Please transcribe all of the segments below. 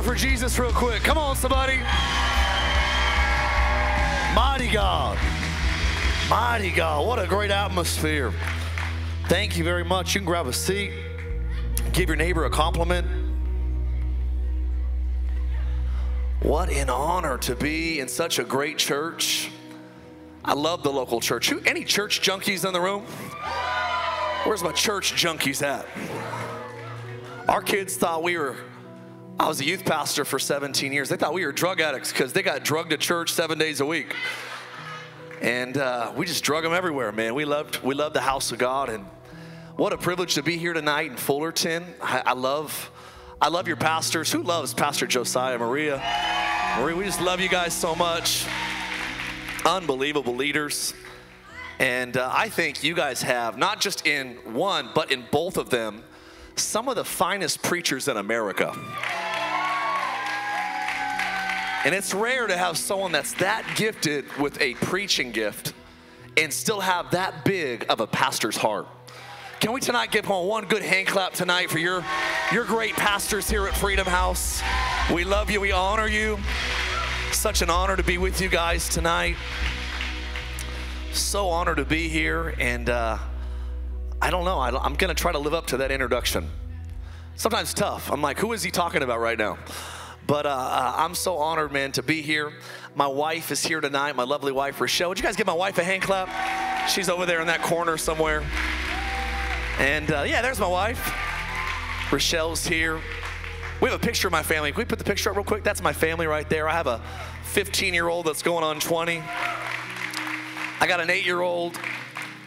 honor for Jesus real quick. Come on, somebody. Mighty God. Mighty God. What a great atmosphere. Thank you very much. You can grab a seat. Give your neighbor a compliment. What an honor to be in such a great church. I love the local church. Any church junkies in the room? Where's my church junkies at? Our kids thought I was a youth pastor for 17 years. They thought we were drug addicts because they got drugged to church 7 days a week. And we just drug them everywhere, man. We loved the house of God. And what a privilege to be here tonight in Fullerton. I love your pastors. Who loves Pastor Josiah, Maria? Maria, we just love you guys so much. Unbelievable leaders. And I think you guys have, not just in one, but in both of them, some of the finest preachers in America. And it's rare to have someone that's that gifted with a preaching gift and still have that big of a pastor's heart. Can we tonight give him one good hand clap tonight for your great pastors here at Freedom House? We love you. We honor you. Such an honor to be with you guys tonight. So honored to be here. And I don't know. I'm going to try to live up to that introduction. Sometimes tough. I'm like, who is he talking about right now? But I'm so honored, man, to be here. My wife is here tonight, my lovely wife, Rochelle. Would you guys give my wife a hand clap? She's over there in that corner somewhere. And yeah, there's my wife. Rochelle's here. We have a picture of my family. Can we put the picture up real quick? That's my family right there. I have a 15-year-old that's going on 20. I got an 8-year-old.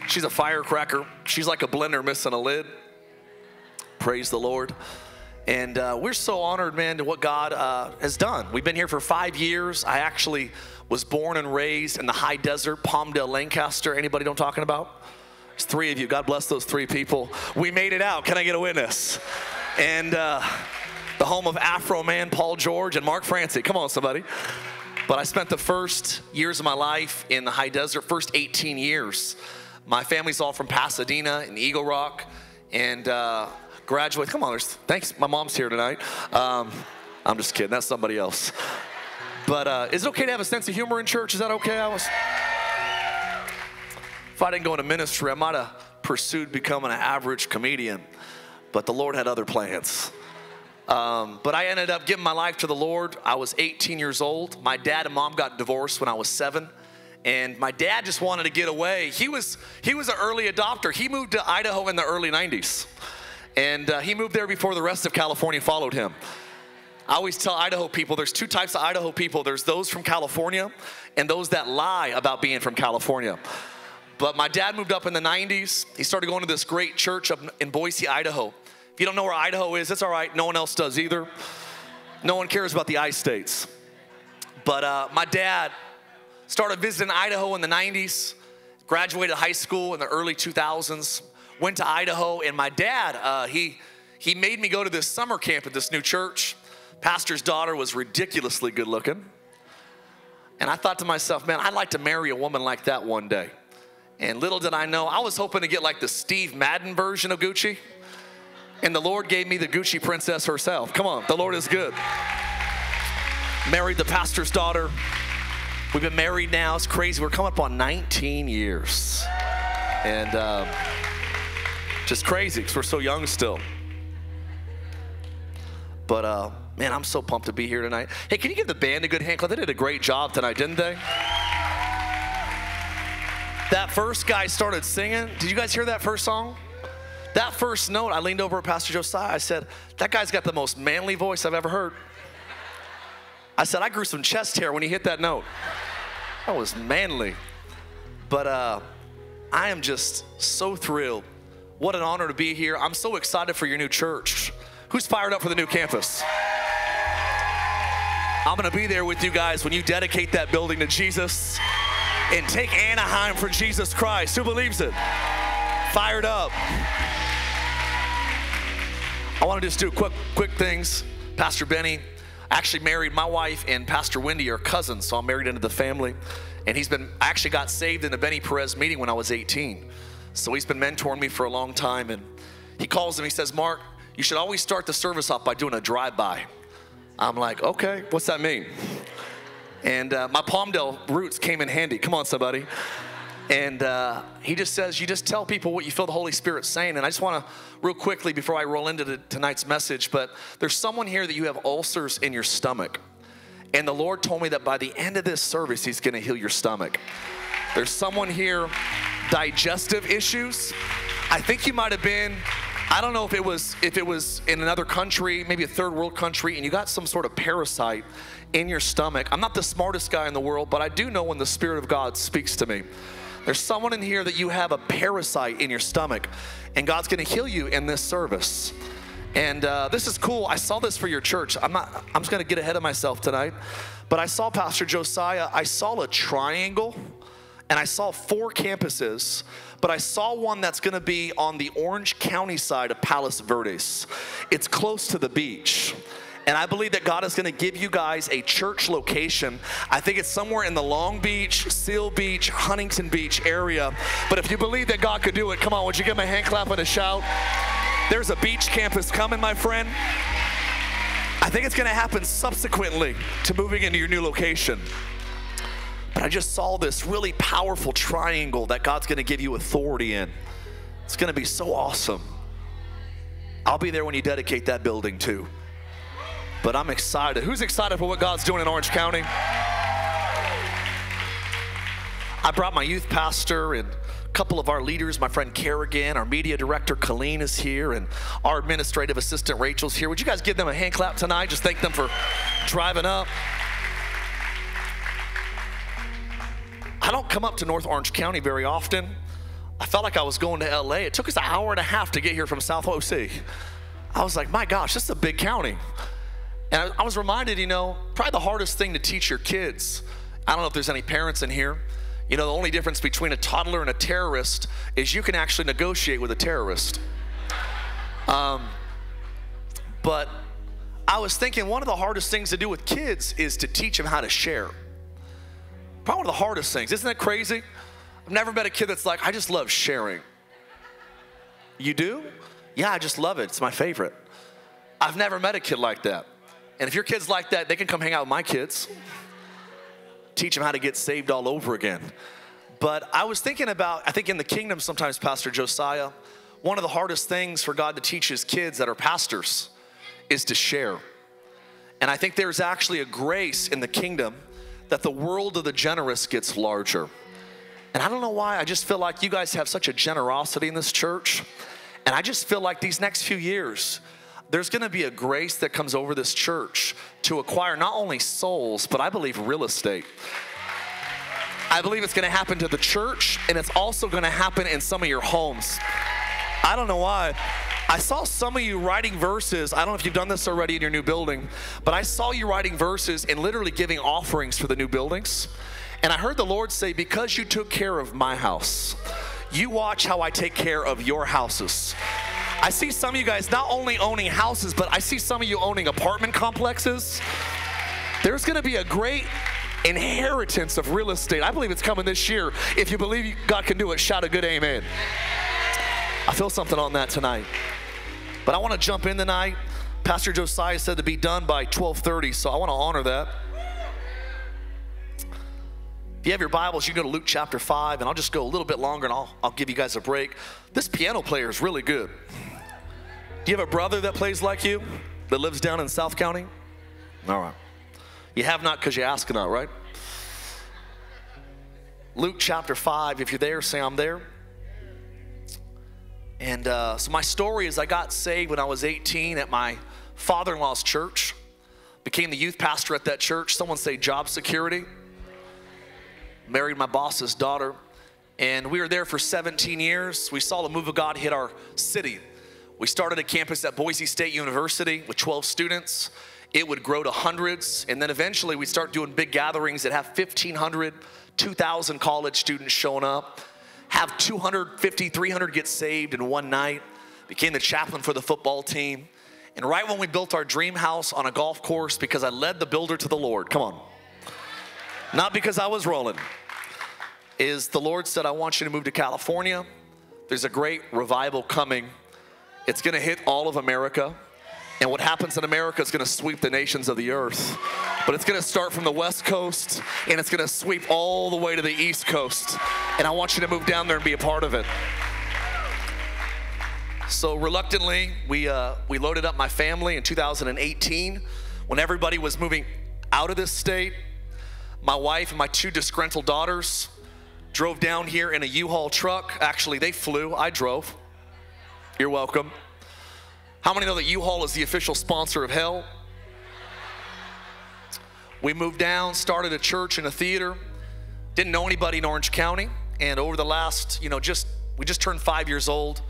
She's a firecracker. She's like a blender missing a lid. Praise the Lord. And we're so honored, man, to what God has done. We've been here for 5 years. I actually was born and raised in the high desert, Palmdale, Lancaster. Anybody know what I'm talking about? There's 3 of you. God bless those 3 people. We made it out. Can I get a witness? And the home of Afro Man, Paul George, and Mark Francie. Come on, somebody. But I spent the first years of my life in the high desert, first 18 years. My family's all from Pasadena and Eagle Rock. And graduated. Come on, thanks. My mom's here tonight. I'm just kidding. That's somebody else. But is it okay to have a sense of humor in church? Is that okay? If I didn't go into ministry, I might have pursued becoming an average comedian. But the Lord had other plans. But I ended up giving my life to the Lord. I was 18 years old. My dad and mom got divorced when I was 7. And my dad just wanted to get away. He was an early adopter. He moved to Idaho in the early 90s. And he moved there before the rest of California followed him. I always tell Idaho people, there's 2 types of Idaho people. There's those from California and those that lie about being from California. But my dad moved up in the 90s. He started going to this great church up in Boise, Idaho. If you don't know where Idaho is, it's all right. No one else does either. No one cares about the ice states. But my dad started visiting Idaho in the 90s, graduated high school in the early 2000s, went to Idaho, and my dad, he made me go to this summer camp at this new church. Pastor's daughter was ridiculously good looking. And I thought to myself, man, I'd like to marry a woman like that one day. And little did I know, I was hoping to get like the Steve Madden version of Gucci. And the Lord gave me the Gucci princess herself. Come on, the Lord is good. Married the pastor's daughter. We've been married now, it's crazy. We're coming up on 19 years. And just crazy because we're so young still. But man, I'm so pumped to be here tonight. Hey, can you give the band a good hand clap? They did a great job tonight, didn't they? That first guy started singing. Did you guys hear that first song? That first note, I leaned over at Pastor Josiah. I said, that guy's got the most manly voice I've ever heard. I said, I grew some chest hair when he hit that note. That was manly. But I am just so thrilled. What an honor to be here. I'm so excited for your new church. Who's fired up for the new campus? I'm gonna be there with you guys when you dedicate that building to Jesus and take Anaheim for Jesus Christ. Who believes it? Fired up. I want to just do quick things. Pastor Benny actually married my wife, and Pastor Wendy are cousins, so I'm married into the family. And I actually got saved in the Benny Perez meeting when I was 18. So he's been mentoring me for a long time, and he calls him, he says, Mark, you should always start the service off by doing a drive-by. I'm like, okay, what's that mean? And my Palmdale roots came in handy. Come on, somebody. And he just says, you just tell people what you feel the Holy Spirit's saying. And I just want to, real quickly, before I roll into tonight's message, but there's someone here that you have ulcers in your stomach. And the Lord told me that by the end of this service, he's going to heal your stomach. There's someone here, digestive issues. I think you might have been, I don't know if it was in another country, maybe a third world country, and you got some sort of parasite in your stomach. I'm not the smartest guy in the world, but I do know when the Spirit of God speaks to me. There's someone in here that you have a parasite in your stomach, and God's gonna heal you in this service. And this is cool. I saw this for your church. I'm just gonna get ahead of myself tonight, but I saw Pastor Josiah, I saw a triangle, and I saw 4 campuses, but I saw one that's gonna be on the Orange County side of Palos Verdes. It's close to the beach. And I believe that God is gonna give you guys a church location. I think it's somewhere in the Long Beach, Seal Beach, Huntington Beach area. But if you believe that God could do it, come on, would you give him a hand clap and a shout? There's a beach campus coming, my friend. I think it's gonna happen subsequently to moving into your new location. But I just saw this really powerful triangle that God's gonna give you authority in. It's gonna be so awesome. I'll be there when you dedicate that building too. But I'm excited. Who's excited for what God's doing in Orange County? I brought my youth pastor and a couple of our leaders, my friend Kerrigan, our media director Colleen is here, and our administrative assistant Rachel's here. Would you guys give them a hand clap tonight? Just thank them for driving up. I don't come up to North Orange County very often. I felt like I was going to LA. It took us an hour and a half to get here from South OC. I was like, my gosh, this is a big county. And I was reminded, you know, probably the hardest thing to teach your kids, I don't know if there's any parents in here, you know, the only difference between a toddler and a terrorist is you can actually negotiate with a terrorist. But I was thinking one of the hardest things to do with kids is to teach them how to share. Probably one of the hardest things. Isn't that crazy? I've never met a kid that's like, I just love sharing. You do? Yeah, I just love it. It's my favorite. I've never met a kid like that. And if your kid's like that, they can come hang out with my kids. Teach them how to get saved all over again. But I was thinking about, I think in the kingdom sometimes, Pastor Josiah, one of the hardest things for God to teach his kids that are pastors is to share. And I think there's actually a grace in the kingdom that the world of the generous gets larger. And I don't know why, I just feel like you guys have such a generosity in this church. And I just feel like these next few years, there's gonna be a grace that comes over this church to acquire not only souls, but I believe real estate. I believe it's gonna happen to the church, and it's also gonna happen in some of your homes. I don't know why. I saw some of you writing verses. I don't know if you've done this already in your new building, but I saw you writing verses and literally giving offerings for the new buildings. And I heard the Lord say, because you took care of my house, you watch how I take care of your houses. I see some of you guys not only owning houses, but I see some of you owning apartment complexes. There's gonna be a great inheritance of real estate. I believe it's coming this year. If you believe God can do it, shout a good amen. I feel something on that tonight. But I wanna jump in tonight. Pastor Josiah said to be done by 12:30, so I wanna honor that. If you have your Bibles, you can go to Luke chapter 5, and I'll just go a little bit longer, and I'll give you guys a break. This piano player is really good. Do you have a brother that plays like you, that lives down in South County? All right. You have not because you ask not, right? Luke chapter 5, if you're there, say I'm there. And so my story is I got saved when I was 18 at my father-in-law's church. Became the youth pastor at that church. Someone say job security. Married my boss's daughter. And we were there for 17 years. We saw the move of God hit our city. We started a campus at Boise State University with 12 students. It would grow to hundreds. And then eventually we'd start doing big gatherings that have 1,500, 2,000 college students showing up. Have 250, 300 get saved in one night. Became the chaplain for the football team. And right when we built our dream house on a golf course, because I led the builder to the Lord, come on. Not because I was rolling, is the Lord said, I want you to move to California. There's a great revival coming. It's gonna hit all of America. And what happens in America is going to sweep the nations of the earth. But it's going to start from the West Coast, and it's going to sweep all the way to the East Coast. And I want you to move down there and be a part of it. So reluctantly, we loaded up my family in 2018 when everybody was moving out of this state. My wife and my 2 disgruntled daughters drove down here in a U-Haul truck. Actually, they flew. I drove. You're welcome. How many know that U-Haul is the official sponsor of hell? We moved down, started a church and a theater. Didn't know anybody in Orange County. And over the last, we just turned 5 years old.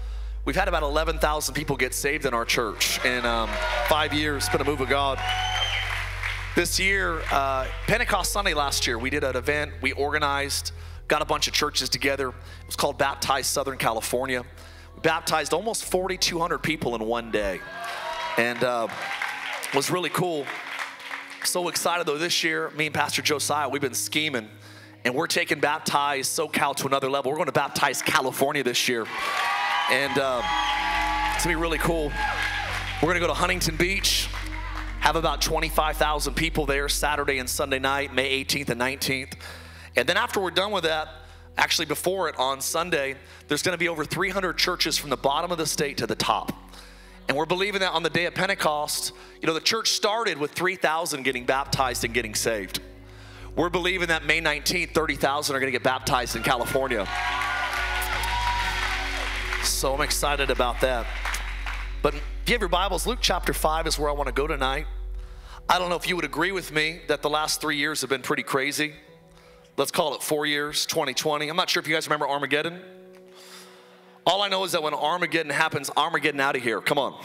We've had about 11,000 people get saved in our church in 5 years. It's been a move of God. This year, Pentecost Sunday last year, we did an event. We organized, got a bunch of churches together. It was called Baptize Southern California. We baptized almost 4,200 people in one day. And it was really cool. So excited though, this year, me and Pastor Josiah, we've been scheming. And we're taking Baptize SoCal to another level. We're going to baptize California this year. And it's going to be really cool. We're going to go to Huntington Beach. Have about 25,000 people there Saturday and Sunday night, May 18th and 19th. And then after we're done with that, actually before it on Sunday, there's going to be over 300 churches from the bottom of the state to the top. And we're believing that on the day of Pentecost, the church started with 3,000 getting baptized and getting saved. We're believing that May 19th, 30,000 are going to get baptized in California. So I'm excited about that. But if you have your Bibles, Luke chapter 5 is where I want to go tonight. I don't know if you would agree with me that the last 3 years have been pretty crazy. Let's call it 4 years, 2020. I'm not sure if you guys remember Armageddon. All I know is that when Armageddon happens, Armageddon out of here. Come on.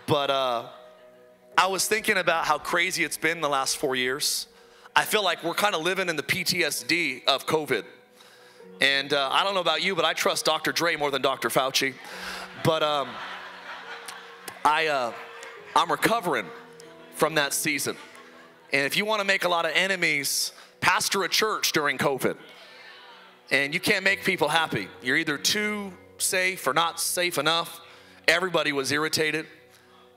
But I was thinking about how crazy it's been the last 4 years. I feel like we're kind of living in the PTSD of COVID. And I don't know about you, but I trust Dr. Dre more than Dr. Fauci. But I'm recovering from that season. And if you want to make a lot of enemies, pastor a church during COVID. And you can't make people happy. You're either too safe or not safe enough. Everybody was irritated.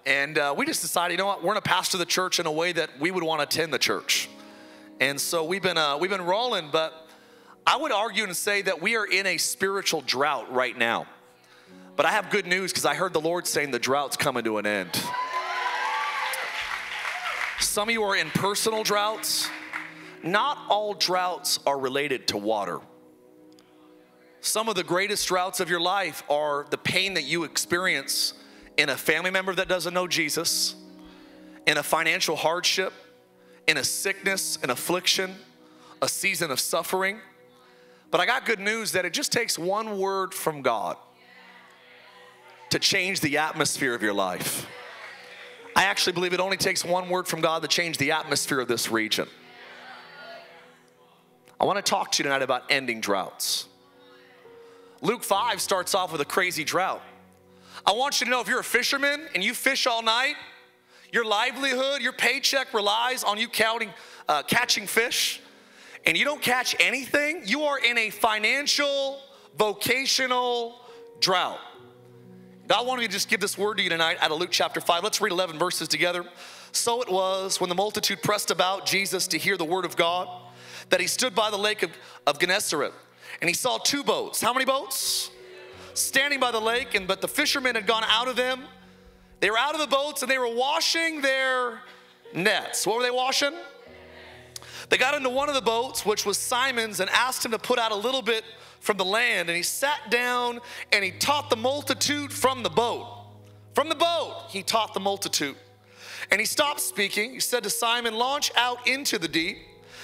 And we just decided, you know what, we're going to pastor the church in a way that we would want to attend the church. And so we've been rolling, but I would argue and say that we are in a spiritual drought right now. But I have good news because I heard the Lord saying the drought's coming to an end. Some of you are in personal droughts. Not all droughts are related to water. Some of the greatest droughts of your life are the pain that you experience in a family member that doesn't know Jesus, in a financial hardship, in a sickness, an affliction, a season of suffering. But I got good news that it just takes one word from God to change the atmosphere of your life. I actually believe it only takes one word from God to change the atmosphere of this region. I want to talk to you tonight about ending droughts. Luke 5 starts off with a crazy drought. I want you to know if you're a fisherman and you fish all night, your livelihood, your paycheck relies on you catching fish, and you don't catch anything, you are in a financial, vocational drought. God wanted me to just give this word to you tonight out of Luke chapter 5. Let's read 11 verses together. So it was when the multitude pressed about Jesus to hear the word of God, that he stood by the lake of Gennesaret, and he saw 2 boats. How many boats? Standing by the lake, but the fishermen had gone out of them. They were out of the boats and they were washing their nets. What were they washing? They got into one of the boats, which was Simon's, and asked him to put out a little bit from the land. And he sat down and he taught the multitude from the boat. From the boat, he taught the multitude. And he stopped speaking. He said to Simon, launch out into the deep.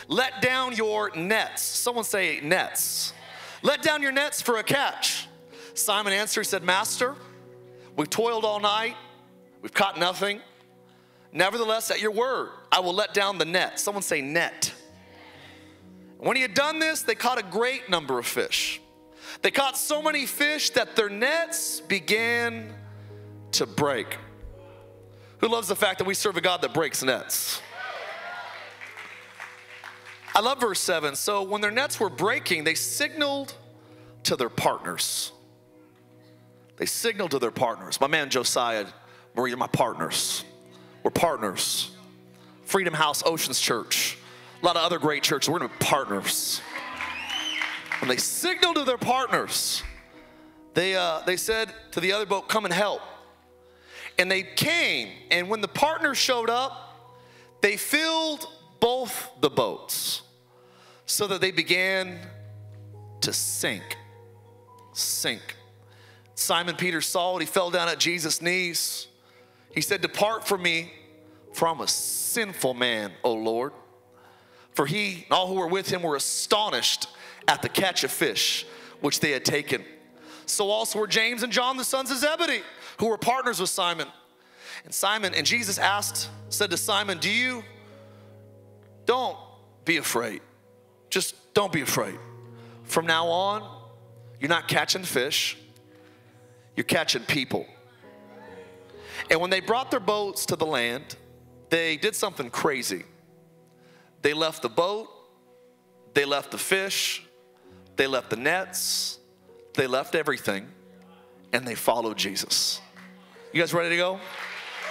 Let down your nets. Someone say nets. Let down your nets for a catch. Simon answered, he said, Master, we've toiled all night. We've caught nothing. Nevertheless, at your word, I will let down the net. Someone say net. When he had done this, they caught a great number of fish. They caught so many fish that their nets began to break. Who loves the fact that we serve a God that breaks nets? I love verse 7. So when their nets were breaking, they signaled to their partners. They signaled to their partners. My man Josiah Marie, you're my partners. We're partners. Freedom House, Oceans Church, a lot of other great churches. We're going to be partners. When they signaled to their partners, they said to the other boat, come and help. And they came, and when the partners showed up, they filled both the boats so that they began to sink. Simon Peter saw it. He fell down at Jesus' knees. He said, depart from me, for I'm a sinful man, O Lord. For he and all who were with him were astonished at the catch of fish which they had taken. So also were James and John, the sons of Zebedee, who were partners with Simon. And Jesus said to Simon, don't be afraid. Just don't be afraid. From now on, you're not catching fish, you're catching people. And when they brought their boats to the land, they did something crazy. They left the boat, they left the fish, they left the nets, they left everything, and they followed Jesus. You guys ready to go?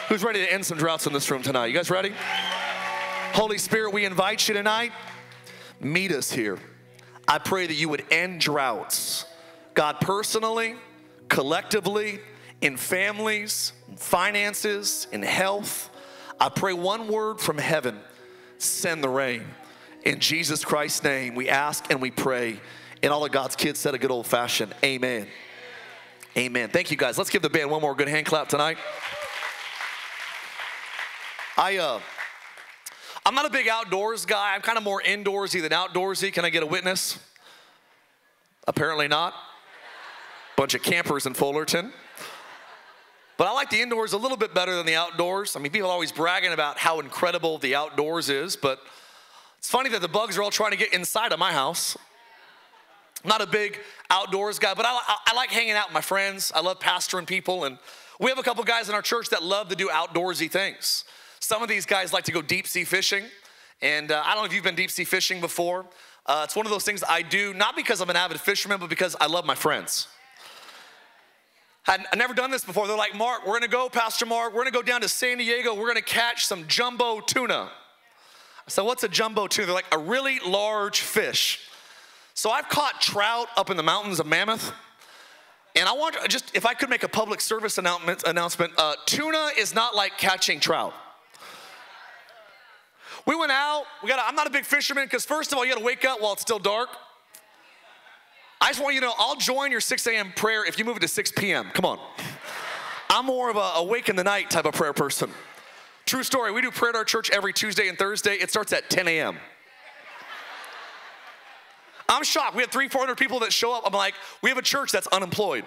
Who's ready to end some droughts in this room tonight? You guys ready? Holy Spirit, we invite you tonight. Meet us here. I pray that you would end droughts. God, personally, collectively, in families, in finances, in health. I pray one word from heaven, send the rain. In Jesus Christ's name, we ask and we pray. And all of God's kids said a good old-fashioned amen. Amen. Thank you, guys. Let's give the band one more good hand clap tonight. I'm not a big outdoors guy. I'm kind of more indoorsy than outdoorsy. Can I get a witness? Apparently not. Bunch of campers in Fullerton. But I like the indoors a little bit better than the outdoors. I mean, people are always bragging about how incredible the outdoors is, but it's funny that the bugs are all trying to get inside of my house. I'm not a big outdoors guy, but I like hanging out with my friends. I love pastoring people, and we have a couple guys in our church that love to do outdoorsy things. Some of these guys like to go deep sea fishing, and I don't know if you've been deep sea fishing before. It's one of those things I do, not because I'm an avid fisherman, but because I love my friends. I've never done this before. They're like, Mark, we're gonna go, Pastor Mark, we're gonna go down to San Diego, we're gonna catch some jumbo tuna. I said, what's a jumbo tuna? They're like, a really large fish. So I've caught trout up in the mountains of Mammoth. And I want just, if I could make a public service announcement, tuna is not like catching trout. We went out, I'm not a big fisherman because first of all, you gotta wake up while it's still dark. I just want you to know, I'll join your 6 a.m. prayer if you move it to 6 p.m. Come on. I'm more of a awake in the night type of prayer person. True story, we do prayer at our church every Tuesday and Thursday. It starts at 10 a.m. I'm shocked. We have 300-400 people that show up. I'm like, we have a church that's unemployed.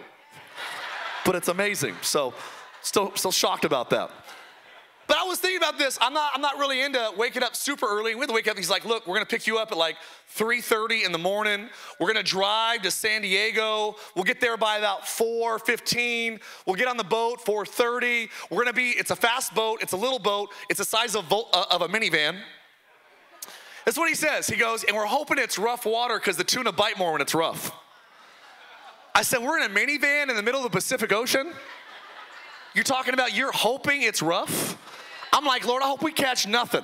But it's amazing. So still shocked about that. But I was thinking about this. I'm not really into waking up super early. We have to wake up. He's like, look, we're going to pick you up at like 3:30 in the morning. We're going to drive to San Diego. We'll get there by about 4:15. We'll get on the boat 4:30. It's a fast boat. It's a little boat. It's the size of a minivan. That's what he says. He goes, and we're hoping it's rough water because the tuna bite more when it's rough. I said, we're in a minivan in the middle of the Pacific Ocean? You're talking about you're hoping it's rough? I'm like, Lord, I hope we catch nothing.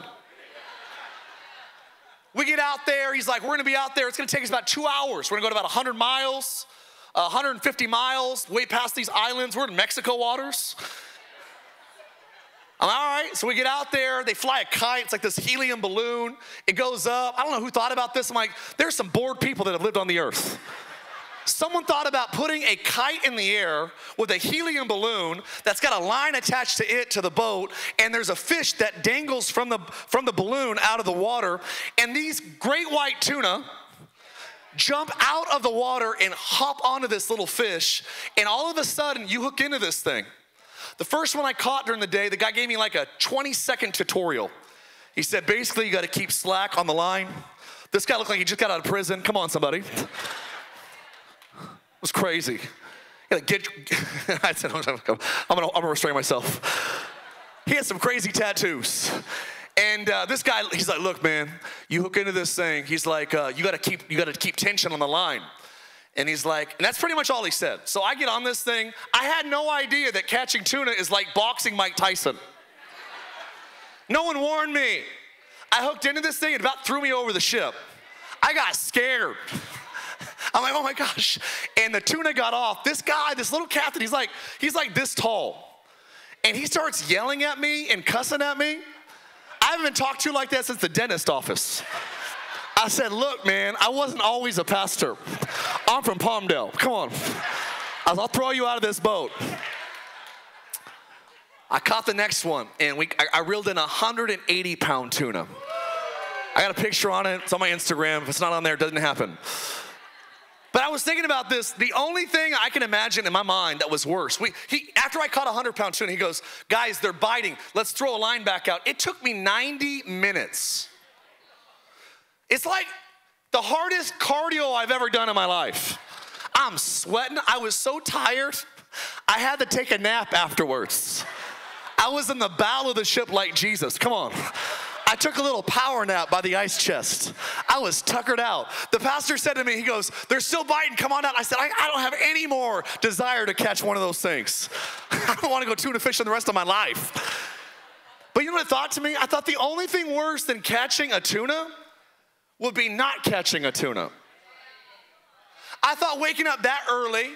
We get out there. He's like, we're going to be out there. It's going to take us about 2 hours. We're going to go to about 100 miles, 150 miles, way past these islands. We're in Mexico waters. I'm all right. So we get out there. They fly a kite. It's like this helium balloon. It goes up. I don't know who thought about this. I'm like, there's some bored people that have lived on the earth. Someone thought about putting a kite in the air with a helium balloon that's got a line attached to it to the boat, and there's a fish that dangles from the balloon out of the water, and these great white tuna jump out of the water and hop onto this little fish, and all of a sudden you hook into this thing. The first one I caught during the day, the guy gave me like a 20-second tutorial. He said, basically you got to keep slack on the line. This guy looked like he just got out of prison. Come on, somebody. It was crazy. I said, I'm gonna restrain myself. He had some crazy tattoos. And this guy, he's like, look, man, you hook into this thing. He's like, you gotta keep tension on the line. And he's like, and that's pretty much all he said. So I get on this thing. I had no idea that catching tuna is like boxing Mike Tyson. No one warned me. I hooked into this thing, it about threw me over the ship. I got scared. I'm like, oh my gosh. And the tuna got off. This guy, this little captain, he's like this tall. And he starts yelling at me and cussing at me. I haven't been talked to like that since the dentist office. I said, look, man, I wasn't always a pastor. I'm from Palmdale. Come on. I'll throw you out of this boat. I caught the next one, and I reeled in a 180-pound tuna. I got a picture on it. It's on my Instagram. If it's not on there, it doesn't happen. But I was thinking about this. The only thing I can imagine in my mind that was worse, after I caught a 100-pound tuna, he goes, guys, they're biting. Let's throw a line back out. It took me 90 minutes. It's like the hardest cardio I've ever done in my life. I'm sweating. I was so tired, I had to take a nap afterwards. I was in the bow of the ship like Jesus. Come on. I took a little power nap by the ice chest. I was tuckered out. The pastor said to me, he goes, they're still biting, come on out. I said, I don't have any more desire to catch one of those things. I don't want to go tuna fishing the rest of my life. But you know what I thought to me? I thought the only thing worse than catching a tuna would be not catching a tuna. I thought waking up that early,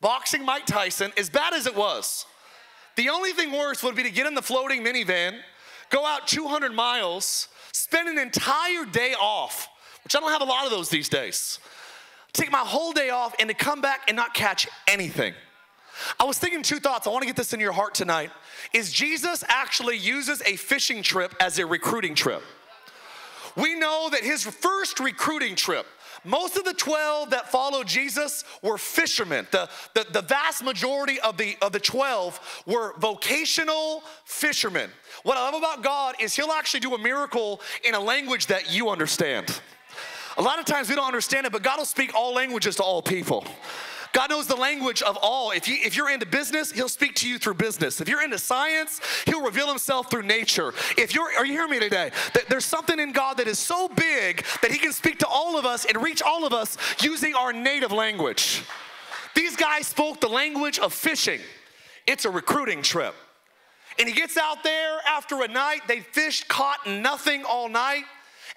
boxing Mike Tyson, as bad as it was, the only thing worse would be to get in the floating minivan, go out 200 miles, spend an entire day off, which I don't have a lot of those these days, take my whole day off and to come back and not catch anything. I was thinking two thoughts. I want to get this into your heart tonight. Is Jesus actually uses a fishing trip as a recruiting trip? We know that his first recruiting trip, most of the 12 that followed Jesus were fishermen. The vast majority of the 12 were vocational fishermen. What I love about God is he'll actually do a miracle in a language that you understand. A lot of times we don't understand it, but God will speak all languages to all people. God knows the language of all. If you're into business, he'll speak to you through business. If you're into science, he'll reveal himself through nature. Are you hearing me today? There's something in God that is so big that he can speak to all of us and reach all of us using our native language. These guys spoke the language of fishing. It's a recruiting trip. And he gets out there after a night. They fished, caught nothing all night.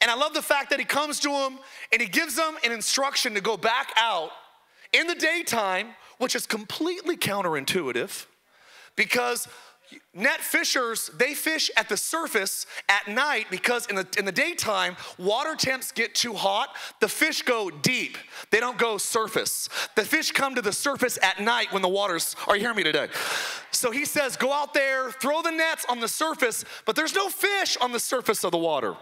And I love the fact that he comes to them and he gives them an instruction to go back out in the daytime, which is completely counterintuitive because net fishers, they fish at the surface at night because in the daytime, water temps get too hot. The fish go deep. They don't go surface. The fish come to the surface at night when the water's, are you hearing me today? So he says, go out there, throw the nets on the surface, but there's no fish on the surface of the water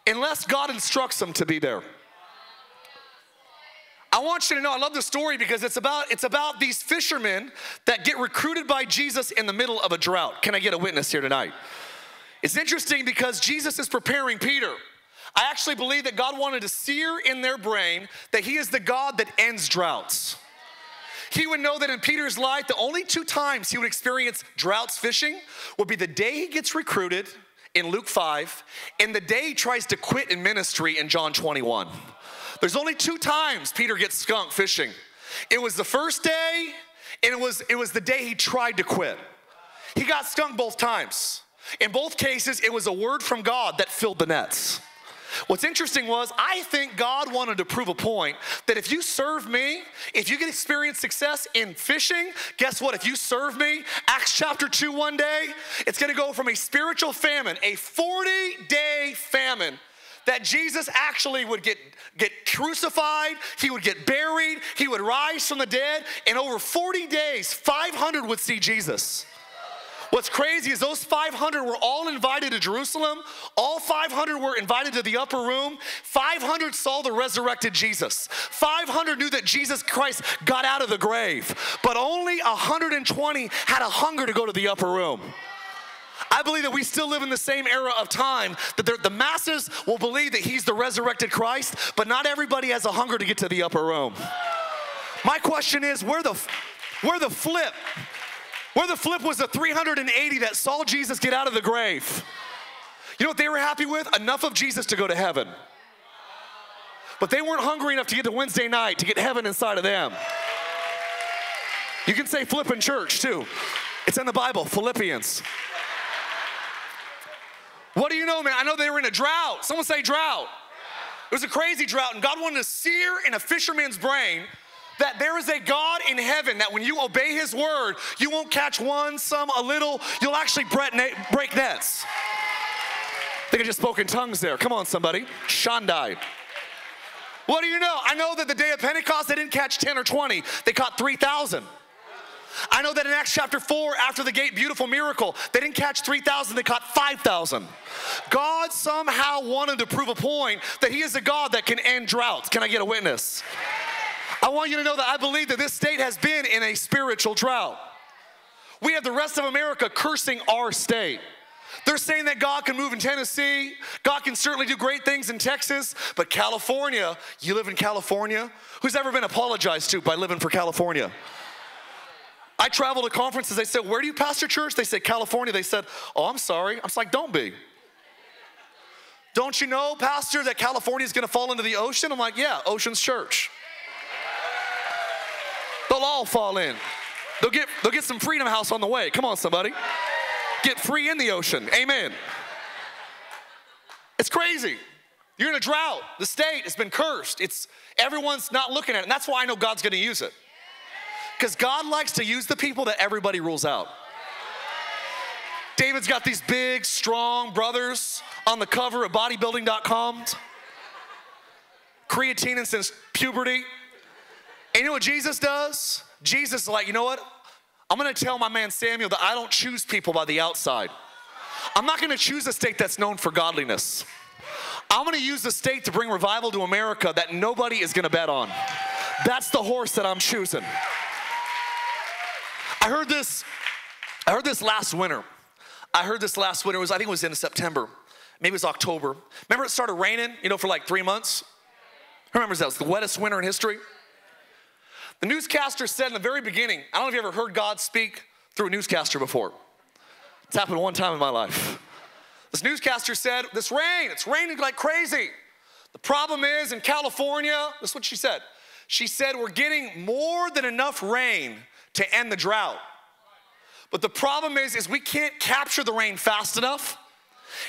unless God instructs them to be there. I want you to know, I love the story because it's about these fishermen that get recruited by Jesus in the middle of a drought. Can I get a witness here tonight? It's interesting because Jesus is preparing Peter. I actually believe that God wanted to sear in their brain that he is the God that ends droughts. He would know that in Peter's life, the only 2 times he would experience droughts fishing would be the day he gets recruited in Luke 5 and the day he tries to quit in ministry in John 21. There's only 2 times Peter gets skunked fishing. It was the first day, and it was the day he tried to quit. He got skunked both times. In both cases, it was a word from God that filled the nets. What's interesting was, I think God wanted to prove a point that if you serve me, if you can experience success in fishing, guess what? If you serve me, Acts chapter 2 one day, it's gonna go from a spiritual famine, a 40-day famine, that Jesus actually would get crucified, he would get buried, he would rise from the dead, and over 40 days, 500 would see Jesus. What's crazy is those 500 were all invited to Jerusalem. All 500 were invited to the upper room. 500 saw the resurrected Jesus. 500 knew that Jesus Christ got out of the grave, but only 120 had a hunger to go to the upper room. I believe that we still live in the same era of time, that the masses will believe that he's the resurrected Christ, but not everybody has a hunger to get to the upper room. My question is, where the flip? Where the flip was the 380 that saw Jesus get out of the grave. You know what they were happy with? Enough of Jesus to go to heaven. but they weren't hungry enough to get to Wednesday night to get heaven inside of them. You can say flipping church too. It's in the Bible, Philippians. What do you know, man? I know they were in a drought. Someone say drought. It was a crazy drought, and God wanted to sear in a fisherman's brain that there is a God in heaven that when you obey his word, you won't catch one, some, a little. You'll actually break nets. I think I just spoke in tongues there. Come on, somebody. Shandai. What do you know? I know that the day of Pentecost, they didn't catch 10 or 20. They caught 3,000. I know that in Acts chapter 4, after the great beautiful miracle, they didn't catch 3,000, they caught 5,000. God somehow wanted to prove a point that he is a God that can end droughts. Can I get a witness? I want you to know that I believe that this state has been in a spiritual drought. We have the rest of America cursing our state. They're saying that God can move in Tennessee. God can certainly do great things in Texas. But California, you live in California? Who's ever been apologized to by living for California? I travel to conferences. They said, where do you pastor church? They said, California. They said, oh, I'm sorry. I was like, don't be. Don't you know, pastor, that California is going to fall into the ocean? I'm like, yeah, Ocean's Church. They'll all fall in. They'll get some Freedom House on the way. Come on, somebody. Get free in the ocean. Amen. It's crazy. You're in a drought. The state has been cursed. Everyone's not looking at it. And that's why I know God's going to use it. Because God likes to use the people that everybody rules out. David's got these big, strong brothers on the cover of bodybuilding.com. Creatine since puberty. And you know what Jesus does? Jesus is like, you know what? I'm going to tell my man Samuel that I don't choose people by the outside. I'm not going to choose a state that's known for godliness. I'm going to use a state to bring revival to America that nobody is going to bet on. That's the horse that I'm choosing. I heard this last winter. I think it was in September. Maybe it was October. Remember it started raining, for like 3 months? Who remembers that? It was the wettest winter in history. The newscaster said in the very beginning, I don't know if you ever heard God speak through a newscaster before. It's happened one time in my life. This newscaster said, it's raining like crazy. The problem is in California, this is what she said. She said, we're getting more than enough rain to end the drought. But the problem is we can't capture the rain fast enough,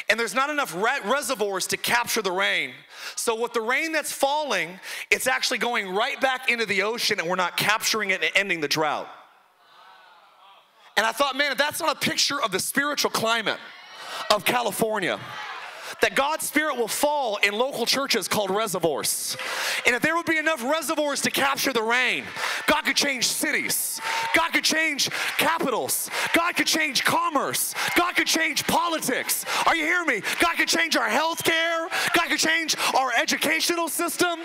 and there's not enough reservoirs to capture the rain. So with the rain that's falling, it's actually going right back into the ocean, and we're not capturing it and ending the drought. And I thought, man, if that's not a picture of the spiritual climate of California, that God's Spirit will fall in local churches called reservoirs. And if there would be enough reservoirs to capture the rain, God could change cities. God could change capitals. God could change commerce. God could change politics. Are you hearing me? God could change our health care. God could change our educational system.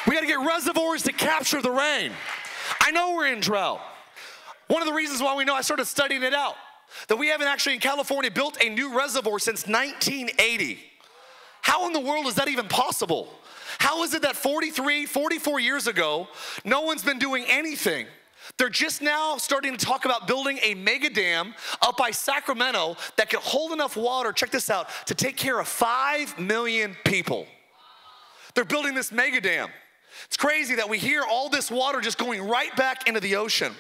We got to get reservoirs to capture the rain. I know we're in drought. One of the reasons why we know, I started studying it out, that we haven't actually in California built a new reservoir since 1980. How in the world is that even possible? How is it that 44 years ago, no one's been doing anything? They're just now starting to talk about building a mega dam up by Sacramento that can hold enough water, check this out, to take care of 5 million people. They're building this mega dam. It's crazy that we hear all this water just going right back into the ocean.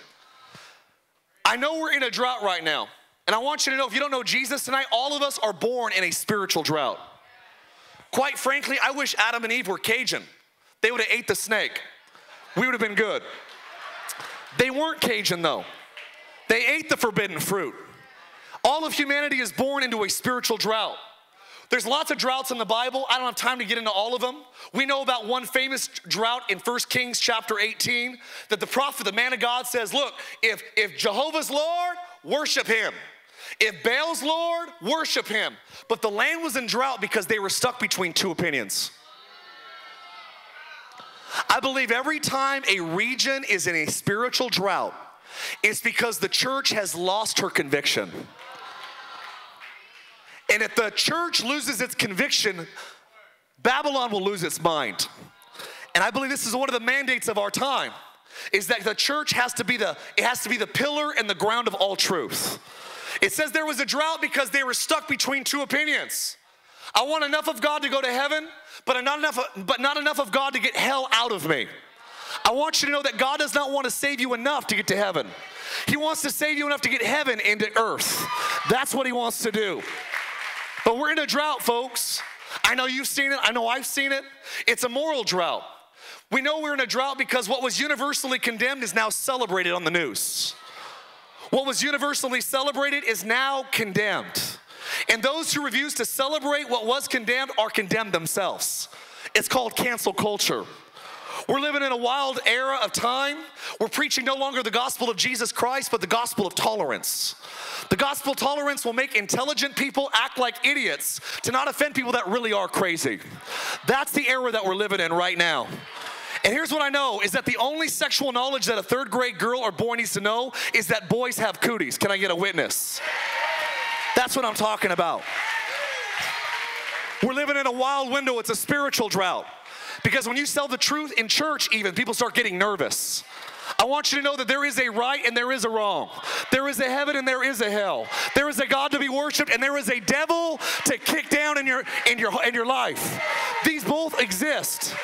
I know we're in a drought right now. And I want you to know, if you don't know Jesus tonight, all of us are born in a spiritual drought. Quite frankly, I wish Adam and Eve were Cajun. They would have ate the snake. We would have been good. They weren't Cajun though. They ate the forbidden fruit. All of humanity is born into a spiritual drought. There's lots of droughts in the Bible. I don't have time to get into all of them. We know about one famous drought in 1 Kings chapter 18, that the prophet, the man of God says, look, if Jehovah's Lord, worship him. If Baal's Lord, worship him. But the land was in drought because they were stuck between two opinions. I believe every time a region is in a spiritual drought, it's because the church has lost her conviction. And if the church loses its conviction, Babylon will lose its mind. And I believe this is one of the mandates of our time, is that the church has to be the pillar and the ground of all truth. It says there was a drought because they were stuck between two opinions. I want enough of God to go to heaven, but not enough of God to get hell out of me. I want you to know that God does not want to save you enough to get to heaven. He wants to save you enough to get heaven into earth. That's what he wants to do. But we're in a drought, folks. I know you've seen it. I know I've seen it. It's a moral drought. We know we're in a drought because what was universally condemned is now celebrated on the news. What was universally celebrated is now condemned. And those who refuse to celebrate what was condemned are condemned themselves. It's called cancel culture. We're living in a wild era of time. We're preaching no longer the gospel of Jesus Christ, but the gospel of tolerance. The gospel of tolerance will make intelligent people act like idiots to not offend people that really are crazy. That's the era that we're living in right now. And here's what I know, is that the only sexual knowledge that a third grade girl or boy needs to know is that boys have cooties. Can I get a witness? That's what I'm talking about. We're living in a wild window. It's a spiritual drought. Because when you sell the truth in church even, people start getting nervous. I want you to know that there is a right and there is a wrong. There is a heaven and there is a hell. There is a God to be worshiped and there is a devil to kick down in your life. These both exist.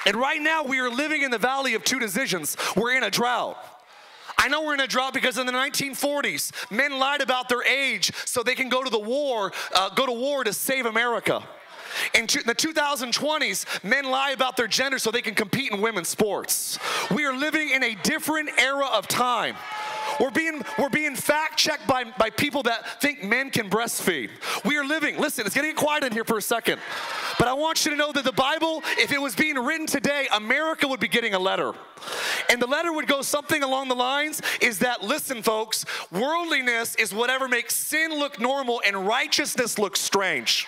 And right now we are living in the valley of two decisions. We're in a drought. I know we're in a drought because in the 1940s, men lied about their age so they can go to war to save America. In the 2020s, men lie about their gender so they can compete in women's sports. We are living in a different era of time. We're being fact-checked by people that think men can breastfeed. We are living, listen, it's gonna get quiet in here for a second. But I want you to know that the Bible, if it was being written today, America would be getting a letter. And the letter would go something along the lines is that, listen folks, worldliness is whatever makes sin look normal and righteousness look strange.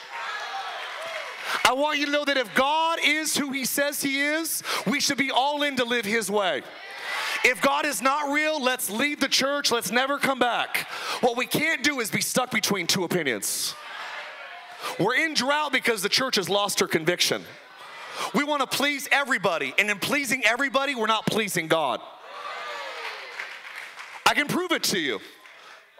I want you to know that if God is who he says he is, we should be all in to live his way. If God is not real, let's leave the church. Let's never come back. What we can't do is be stuck between two opinions. We're in drought because the church has lost her conviction. We want to please everybody, and in pleasing everybody, we're not pleasing God. I can prove it to you.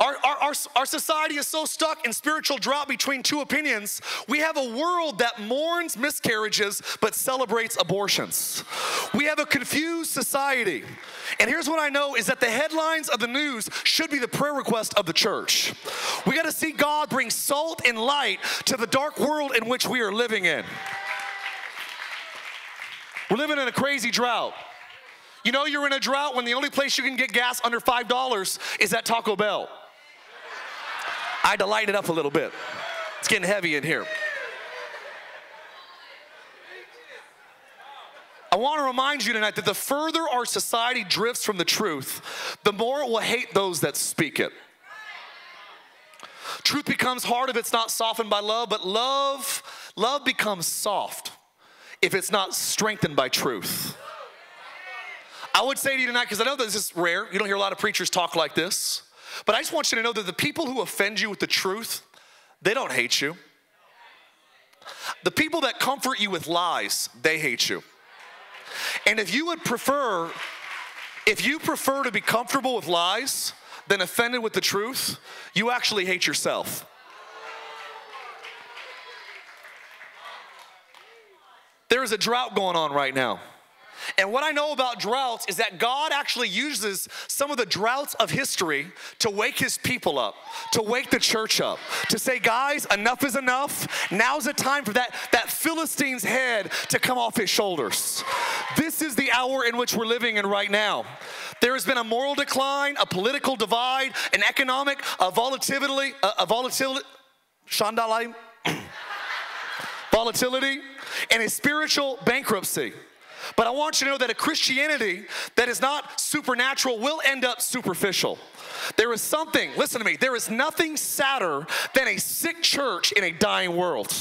Our society is so stuck in spiritual drought between two opinions. We have a world that mourns miscarriages but celebrates abortions. We have a confused society. And here's what I know is that the headlines of the news should be the prayer request of the church. We got to see God bring salt and light to the dark world in which we are living in. We're living in a crazy drought. You know you're in a drought when the only place you can get gas under $5 is at Taco Bell. I had to light it up a little bit. It's getting heavy in here. I want to remind you tonight that the further our society drifts from the truth, the more it will hate those that speak it. Truth becomes hard if it's not softened by love, but love becomes soft if it's not strengthened by truth. I would say to you tonight, because I know this is rare, you don't hear a lot of preachers talk like this, but I just want you to know that the people who offend you with the truth, they don't hate you. The people that comfort you with lies, they hate you. And if you prefer to be comfortable with lies than offended with the truth, you actually hate yourself. There is a drought going on right now. And what I know about droughts is that God actually uses some of the droughts of history to wake his people up, to wake the church up, to say, guys, enough is enough. Now's the time for that Philistine's head to come off his shoulders. This is the hour in which we're living in right now. There has been a moral decline, a political divide, an economic volatility, and a spiritual bankruptcy. But I want you to know that a Christianity that is not supernatural will end up superficial. There is something, listen to me, there is nothing sadder than a sick church in a dying world.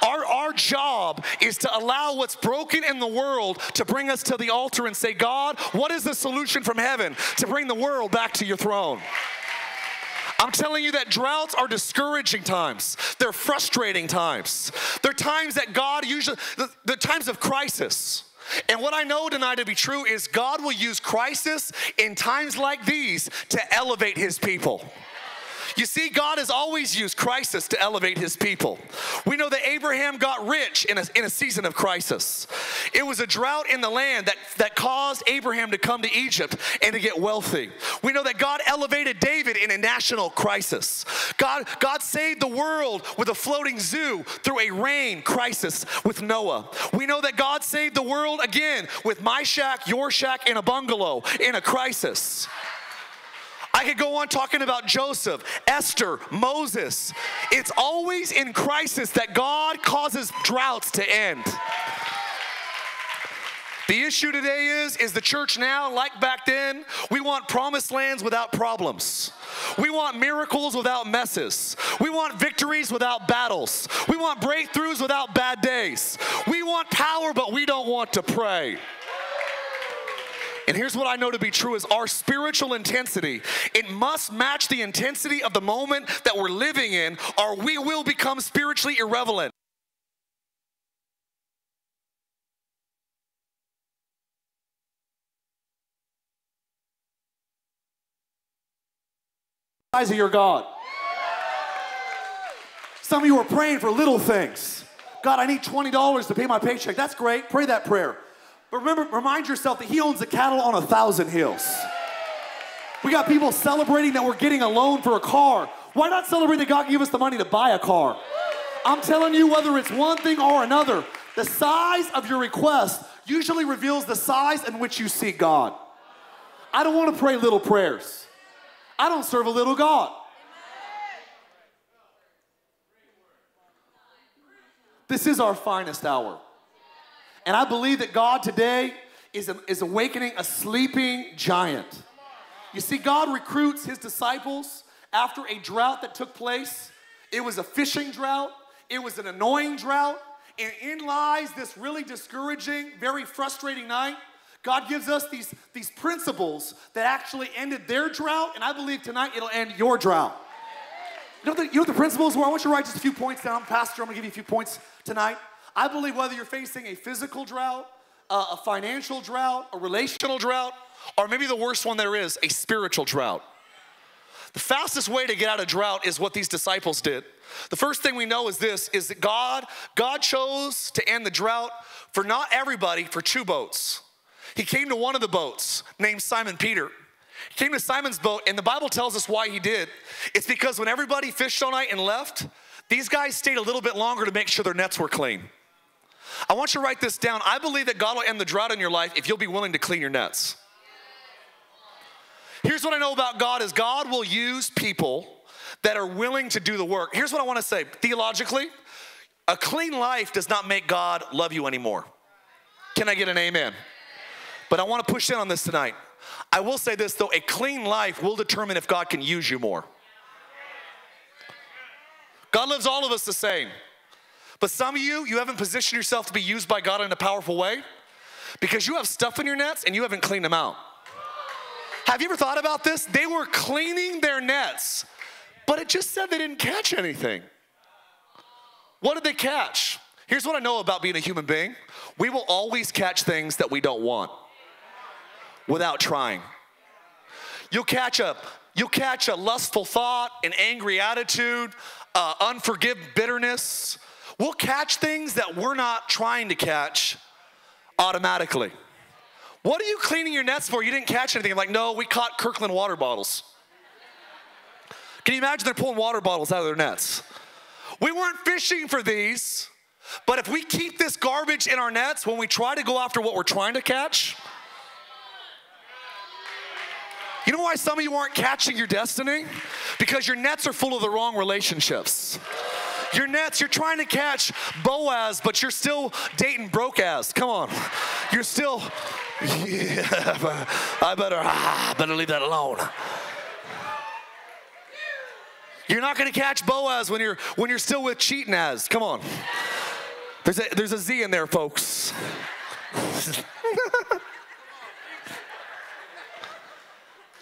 Our job is to allow what's broken in the world to bring us to the altar and say, God, what is the solution from heaven to bring the world back to your throne? I'm telling you that droughts are discouraging times. They're frustrating times. They're times that God usually, the times of crisis. And what I know tonight to be true is God will use crisis in times like these to elevate his people. You see, God has always used crisis to elevate his people. We know that Abraham got rich in a season of crisis. It was a drought in the land that caused Abraham to come to Egypt and to get wealthy. We know that God elevated David in a national crisis. God saved the world with a floating zoo through a rain crisis with Noah. We know that God saved the world again with my shack, your shack, and a bungalow in a crisis. I could go on talking about Joseph, Esther, Moses. It's always in crisis that God causes droughts to end. The issue today is the church now, like back then, we want promised lands without problems. We want miracles without messes. We want victories without battles. We want breakthroughs without bad days. We want power, but we don't want to pray. And here's what I know to be true is our spiritual intensity, it must match the intensity of the moment that we're living in, or we will become spiritually irrelevant. Of your God. Some of you are praying for little things. God, I need $20 to pay my paycheck. That's great. Pray that prayer. But remember, remind yourself that he owns the cattle on 1,000 hills. We got people celebrating that we're getting a loan for a car. Why not celebrate that God gave us the money to buy a car? I'm telling you, whether it's one thing or another, the size of your request usually reveals the size in which you seek God. I don't want to pray little prayers. I don't serve a little God. This is our finest hour. And I believe that God today is awakening a sleeping giant. You see, God recruits his disciples after a drought that took place. It was a fishing drought. It was an annoying drought. And in lies this really discouraging, very frustrating night. God gives us these principles that actually ended their drought, and I believe tonight it'll end your drought. You know what the principles were? I want you to write just a few points down. Pastor, I'm going to give you a few points tonight. I believe whether you're facing a physical drought, a financial drought, a relational drought, or maybe the worst one there is, a spiritual drought. The fastest way to get out of drought is what these disciples did. The first thing we know is this, is that God chose to end the drought for not everybody, for 2 boats. He came to one of the boats named Simon Peter. He came to Simon's boat, and the Bible tells us why he did. It's because when everybody fished all night and left, these guys stayed a little bit longer to make sure their nets were clean. I want you to write this down. I believe that God will end the drought in your life if you'll be willing to clean your nets. Here's what I know about God is God will use people that are willing to do the work. Here's what I want to say. Theologically, a clean life does not make God love you anymore. Can I get an amen? But I want to push in on this tonight. I will say this though, a clean life will determine if God can use you more. God loves all of us the same. But some of you haven't positioned yourself to be used by God in a powerful way because you have stuff in your nets and you haven't cleaned them out. Have you ever thought about this? They were cleaning their nets, but it just said they didn't catch anything. What did they catch? Here's what I know about being a human being. We will always catch things that we don't want without trying. You'll catch a lustful thought, an angry attitude, unforgiven bitterness. We'll catch things that we're not trying to catch automatically. What are you cleaning your nets for? You didn't catch anything. I'm like, no, we caught Kirkland water bottles. Can you imagine they're pulling water bottles out of their nets? We weren't fishing for these, but if we keep this garbage in our nets when we try to go after what we're trying to catch, you know why some of you aren't catching your destiny? Because your nets are full of the wrong relationships. Your nets, you're trying to catch Boaz, but you're still dating Brokeaz. Come on. You're still, yeah, I better leave that alone. You're not going to catch Boaz when you're still with cheating as. Come on. There's a Z in there, folks.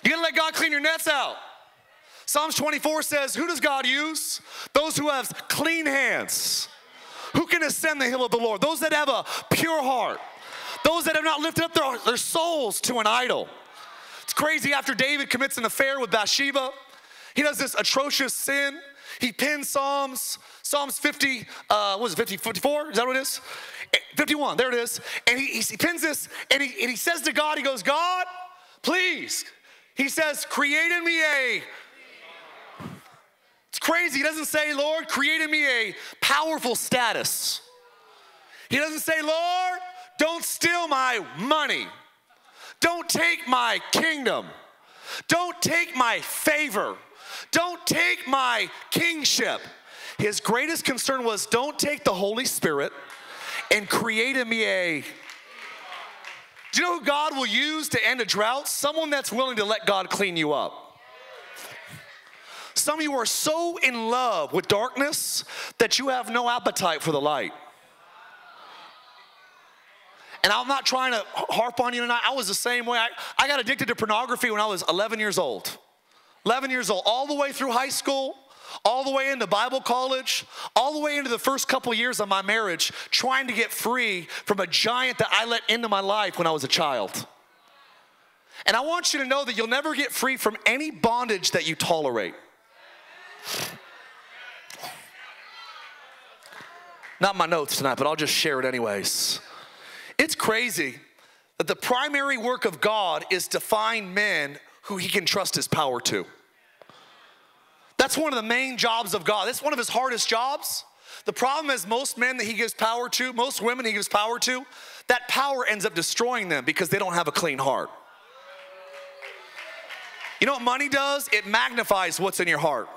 You gotta let God clean your nets out. Psalms 24 says, who does God use? Those who have clean hands. Who can ascend the hill of the Lord? Those that have a pure heart. Those that have not lifted up their souls to an idol. It's crazy, after David commits an affair with Bathsheba, He does this atrocious sin. He pins Psalms 50, what is it, 50, 54? Is that what it is? 51, there it is. And he pins this, and he says to God, he goes, God, please. He says, create in me a, it's crazy. He doesn't say, Lord, create in me a powerful status. He doesn't say, Lord, don't steal my money. Don't take my kingdom. Don't take my favor. Don't take my kingship. His greatest concern was, don't take the Holy Spirit and create in me a... Do you know who God will use to end a drought? Someone that's willing to let God clean you up. Some of you are so in love with darkness that you have no appetite for the light. And I'm not trying to harp on you tonight. I was the same way. I got addicted to pornography when I was 11 years old. 11 years old, all the way through high school, all the way into Bible college, all the way into the first couple years of my marriage, trying to get free from a giant that I let into my life when I was a child. And I want you to know that you'll never get free from any bondage that you tolerate. Not my notes tonight, but I'll just share it anyways. It's crazy that the primary work of God is to find men who he can trust his power to. That's one of the main jobs of God. That's one of his hardest jobs. The problem is most men that he gives power to, most women he gives power to, that power ends up destroying them because they don't have a clean heart. You know what money does? It magnifies what's in your heart.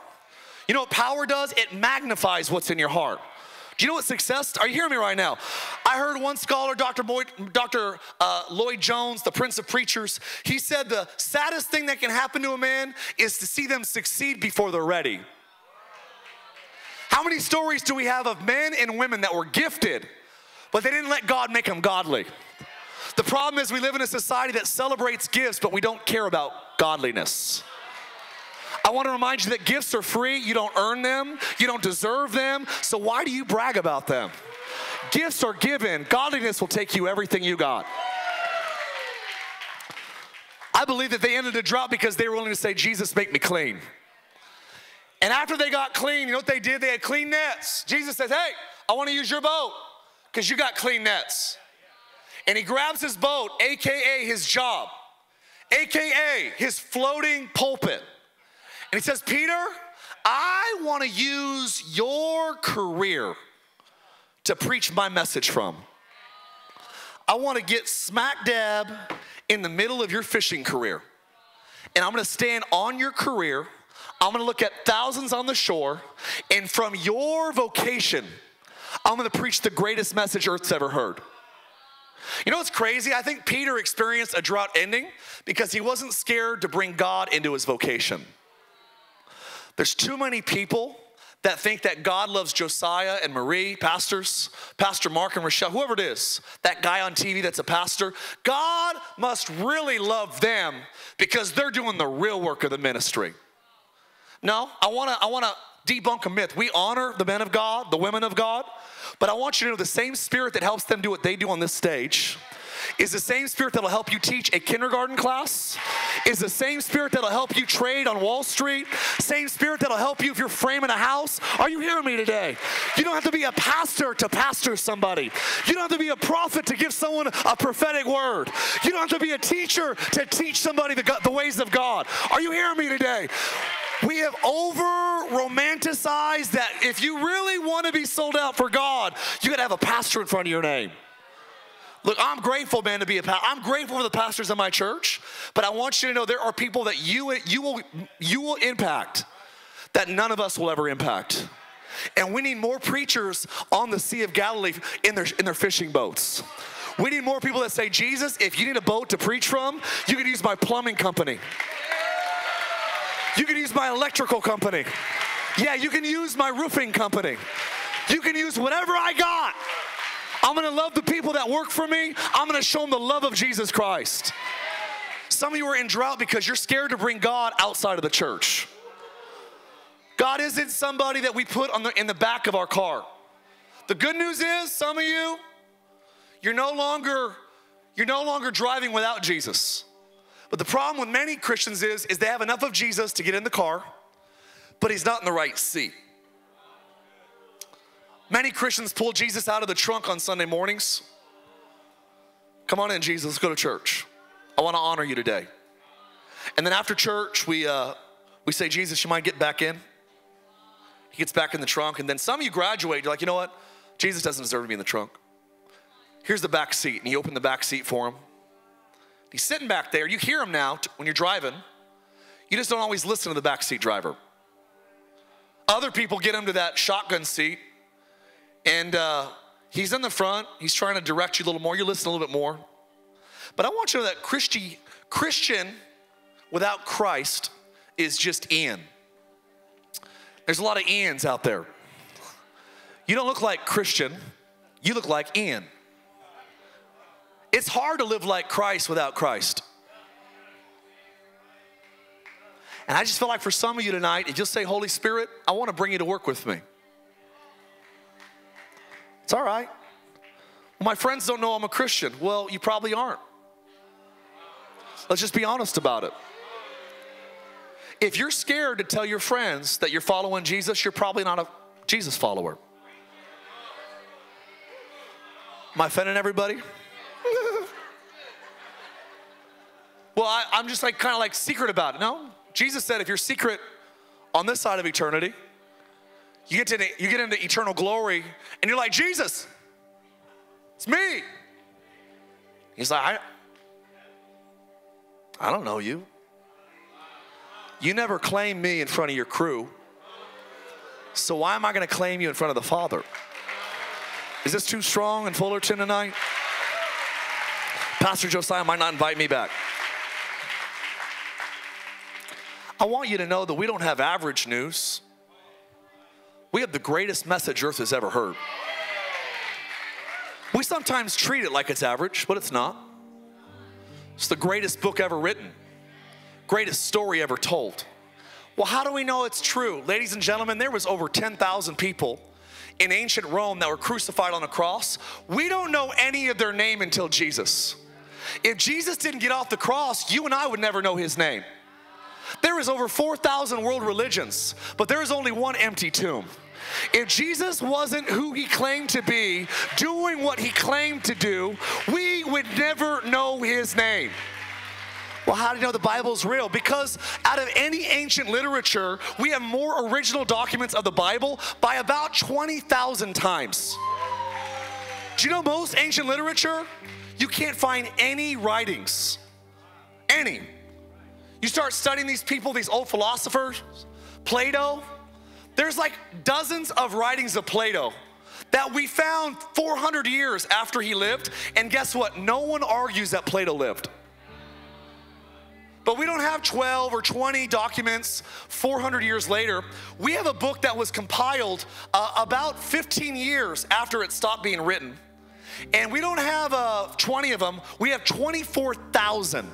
You know what power does? It magnifies what's in your heart. Do you know what success, are you hearing me right now? I heard one scholar, Dr. Lloyd Jones, the Prince of Preachers, he said the saddest thing that can happen to a man is to see them succeed before they're ready. How many stories do we have of men and women that were gifted, but they didn't let God make them godly? The problem is we live in a society that celebrates gifts, but we don't care about godliness. I want to remind you that gifts are free. You don't earn them. You don't deserve them. So why do you brag about them? Gifts are given. Godliness will take you everything you got. I believe that they ended the drought because they were willing to say, Jesus, make me clean. And after they got clean, you know what they did? They had clean nets. Jesus says, hey, I want to use your boat because you got clean nets. And he grabs his boat, AKA his job, AKA his floating pulpit. And he says, Peter, I want to use your career to preach my message from. I want to get smack dab in the middle of your fishing career. And I'm going to stand on your career. I'm going to look at thousands on the shore. And from your vocation, I'm going to preach the greatest message Earth's ever heard. You know what's crazy? I think Peter experienced a drought ending because he wasn't scared to bring God into his vocation. There's too many people that think that God loves Josiah and Marie, pastors, Pastor Mark and Rochelle, whoever it is, that guy on TV that's a pastor. God must really love them because they're doing the real work of the ministry. No, I want to debunk a myth. We honor the men of God, the women of God, but I want you to know the same spirit that helps them do what they do on this stage is the same spirit that'll help you teach a kindergarten class, is the same spirit that'll help you trade on Wall Street, same spirit that'll help you if you're framing a house. Are you hearing me today? You don't have to be a pastor to pastor somebody. You don't have to be a prophet to give someone a prophetic word. You don't have to be a teacher to teach somebody the ways of God. Are you hearing me today? We have over-romanticized that if you really want to be sold out for God, you got to have a pastor in front of your name. Look, I'm grateful, man, to be a pastor. I'm grateful for the pastors in my church, but I want you to know there are people that you will impact that none of us will ever impact. And we need more preachers on the Sea of Galilee in their fishing boats. We need more people that say, Jesus, if you need a boat to preach from, you can use my plumbing company. You can use my electrical company. Yeah, you can use my roofing company. You can use whatever I got. I'm going to love the people that work for me. I'm going to show them the love of Jesus Christ. Some of you are in drought because you're scared to bring God outside of the church. God isn't somebody that we put in the back of our car. The good news is, some of you, you're no longer driving without Jesus. But the problem with many Christians is they have enough of Jesus to get in the car, but he's not in the right seat. Many Christians pull Jesus out of the trunk on Sunday mornings. Come on in, Jesus, let's go to church. I want to honor you today. And then after church, we say, Jesus, you mind getting back in? He gets back in the trunk, and then some of you graduate, you're like, you know what? Jesus doesn't deserve to be in the trunk. Here's the back seat, and you open the back seat for him. He's sitting back there. You hear him now when you're driving. You just don't always listen to the back seat driver. Other people get him to that shotgun seat, and he's in the front. He's trying to direct you a little more. You listen a little bit more. But I want you to know that Christian without Christ is just Ian. There's a lot of Ians out there. You don't look like Christian. You look like Ian. It's hard to live like Christ without Christ. And I just feel like for some of you tonight, if you'll say, Holy Spirit, I want to bring you to work with me. It's all right. Well, my friends don't know I'm a Christian. Well, you probably aren't. Let's just be honest about it. If you're scared to tell your friends that you're following Jesus, you're probably not a Jesus follower. Am I offending everybody? Well, I'm just like kind of like secret about it. No, Jesus said if you're secret on this side of eternity, you get into eternal glory, and you're like, Jesus, it's me. He's like, I don't know you. You never claimed me in front of your crew, so why am I going to claim you in front of the Father? Is this too strong in Fullerton tonight? Pastor Josiah might not invite me back. I want you to know that we don't have average news. We have the greatest message earth has ever heard. We sometimes treat it like it's average, but it's not. It's the greatest book ever written. Greatest story ever told. Well, how do we know it's true? Ladies and gentlemen, there was over 10,000 people in ancient Rome that were crucified on a cross. We don't know any of their name until Jesus. If Jesus didn't get off the cross, you and I would never know his name. There is over 4,000 world religions, but there is only one empty tomb. If Jesus wasn't who he claimed to be, doing what he claimed to do, we would never know his name. Well, how do you know the Bible is real? Because out of any ancient literature, we have more original documents of the Bible by about 20,000 times. Do you know most ancient literature? You can't find any writings. Any. You start studying these people, these old philosophers, Plato. There's like dozens of writings of Plato that we found 400 years after he lived. And guess what? No one argues that Plato lived. But we don't have 12 or 20 documents 400 years later. We have a book that was compiled about 15 years after it stopped being written. And we don't have 20 of them. We have 24,000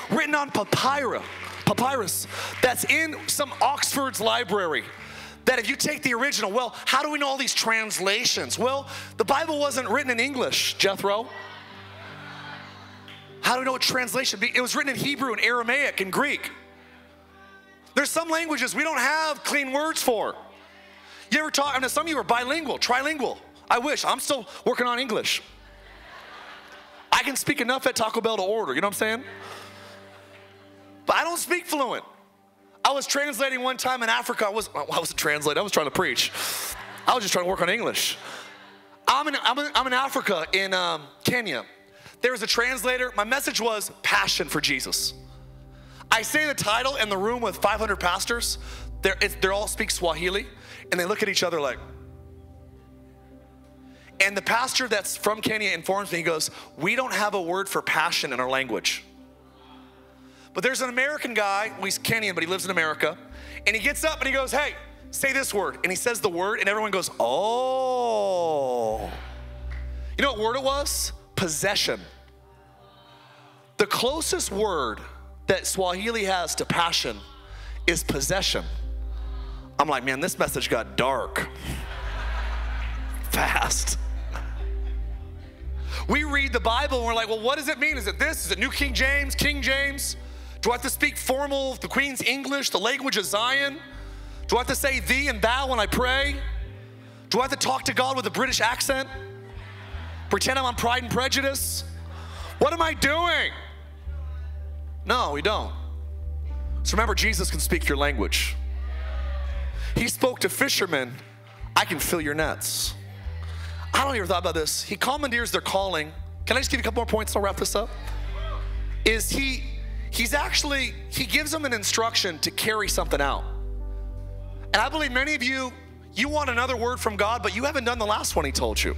written on papyrus that's in some Oxford's library. That if you take the original, well, how do we know all these translations? Well, the Bible wasn't written in English, Jethro. How do we know what translation? It was written in Hebrew and Aramaic and Greek. There's some languages we don't have clean words for. You ever talk, I mean, some of you are bilingual, trilingual. I wish, I'm still working on English. I can speak enough at Taco Bell to order, you know what I'm saying? But I don't speak fluent. I was translating one time in Africa. I wasn't translating, I was trying to preach. I was just trying to work on English. I'm in Africa, in Kenya. There was a translator. My message was passion for Jesus. I say the title in the room with 500 pastors. They all speak Swahili, and they look at each other like. And the pastor that's from Kenya informs me, he goes, we don't have a word for passion in our language. But there's an American guy, well, he's Kenyan, but he lives in America, and he gets up and he goes, hey, say this word. And he says the word, and everyone goes, oh. You know what word it was? Possession. The closest word that Swahili has to passion is possession. I'm like, man, this message got dark fast. We read the Bible and we're like, well, what does it mean? Is it this? Is it New King James, King James? Do I have to speak formal, the Queen's English, the language of Zion? Do I have to say thee and thou when I pray? Do I have to talk to God with a British accent? Pretend I'm on Pride and Prejudice? What am I doing? No, we don't. So remember, Jesus can speak your language. He spoke to fishermen, I can fill your nets. I don't ever thought about this. He commandeers their calling. Can I just give you a couple more points and I'll wrap this up? He gives them an instruction to carry something out. And I believe many of you want another word from God, but you haven't done the last one he told you.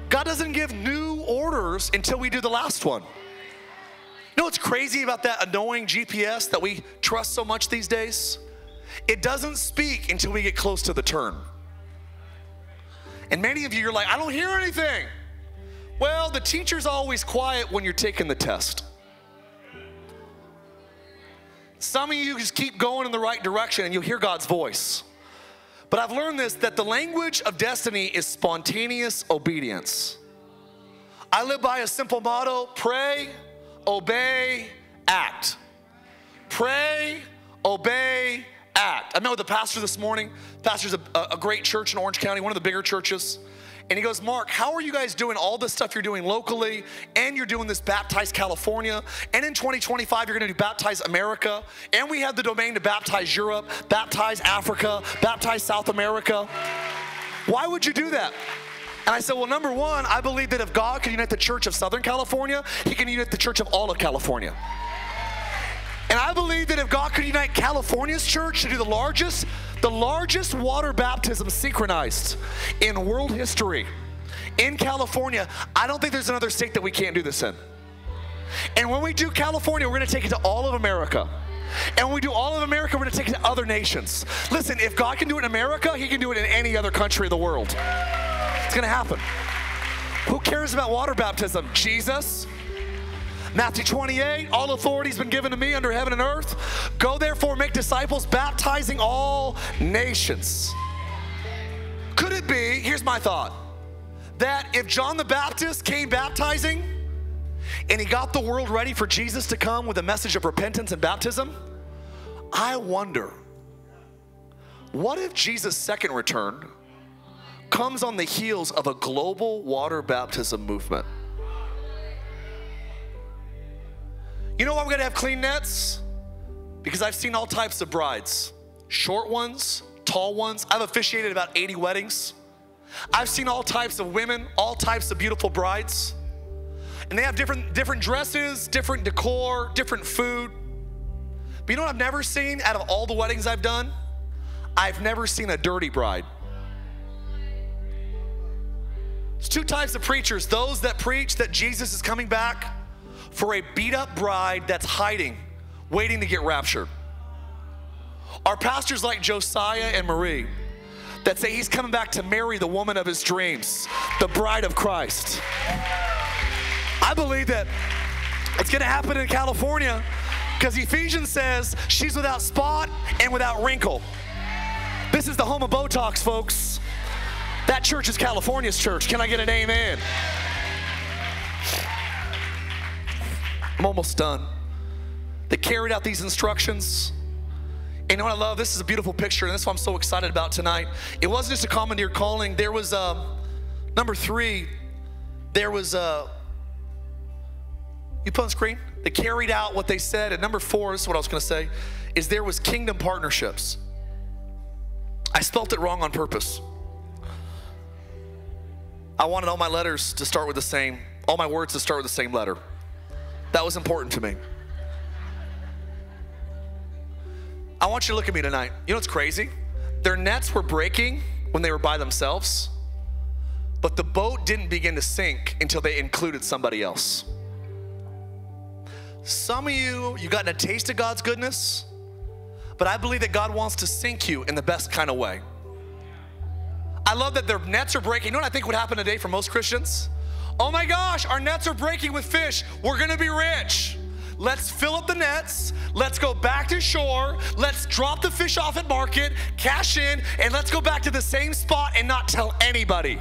God doesn't give new orders until we do the last one. You know what's crazy about that annoying GPS that we trust so much these days? It doesn't speak until we get close to the turn. And many of you, you're like, I don't hear anything. Well, the teacher's always quiet when you're taking the test. Some of you just keep going in the right direction and you'll hear God's voice. But I've learned this, that the language of destiny is spontaneous obedience. I live by a simple motto: pray, obey, act. Pray, obey, act. I met with the pastor this morning. The pastor's a great church in Orange County, one of the bigger churches. And he goes, Mark, how are you guys doing all this stuff you're doing locally, and you're doing this Baptize California, and in 2025 you're gonna do Baptize America, and we have the domain to baptize Europe, baptize Africa, baptize South America. Why would you do that? And I said, well, number one, I believe that if God can unite the church of Southern California, he can unite the church of all of California. And I believe that if God could unite California's church to do the largest water baptism synchronized in world history in California, I don't think there's another state that we can't do this in. And when we do California, we're gonna take it to all of America. And when we do all of America, we're gonna take it to other nations. Listen, if God can do it in America, he can do it in any other country of the world. It's gonna happen. Who cares about water baptism? Jesus. Matthew 28, all authority has been given to me under heaven and earth. Go therefore, make disciples, baptizing all nations. Could it be, here's my thought, that if John the Baptist came baptizing and he got the world ready for Jesus to come with a message of repentance and baptism, I wonder, what if Jesus' second return comes on the heels of a global water baptism movement? You know why we're gonna have clean nets? Because I've seen all types of brides. Short ones, tall ones. I've officiated about 80 weddings. I've seen all types of women, all types of beautiful brides. And they have different dresses, different decor, different food. But you know what I've never seen out of all the weddings I've done? I've never seen a dirty bride. There's two types of preachers: those that preach that Jesus is coming back for a beat-up bride that's hiding, waiting to get raptured. Our pastors like Josiah and Marie that say he's coming back to marry the woman of his dreams, the bride of Christ. I believe that it's gonna happen in California because Ephesians says she's without spot and without wrinkle. This is the home of Botox, folks. That church is California's church. Can I get an amen? I'm almost done. They carried out these instructions. And you know what I love? This is a beautiful picture, and that's what I'm so excited about tonight. It wasn't just a commandeer calling. There was, number 3, there was, you put on screen? They carried out what they said. And number 4, this is what I was gonna say, is there was kingdom partnerships. I spelt it wrong on purpose. I wanted all my letters to start with the same, all my words to start with the same letter. That was important to me. I want you to look at me tonight. You know what's crazy? Their nets were breaking when they were by themselves, but the boat didn't begin to sink until they included somebody else. Some of you, you've gotten a taste of God's goodness, but I believe that God wants to sink you in the best kind of way. I love that their nets are breaking. You know what I think would happen today for most Christians? Oh my gosh, our nets are breaking with fish. We're gonna be rich. Let's fill up the nets. Let's go back to shore. Let's drop the fish off at market, cash in, and let's go back to the same spot and not tell anybody.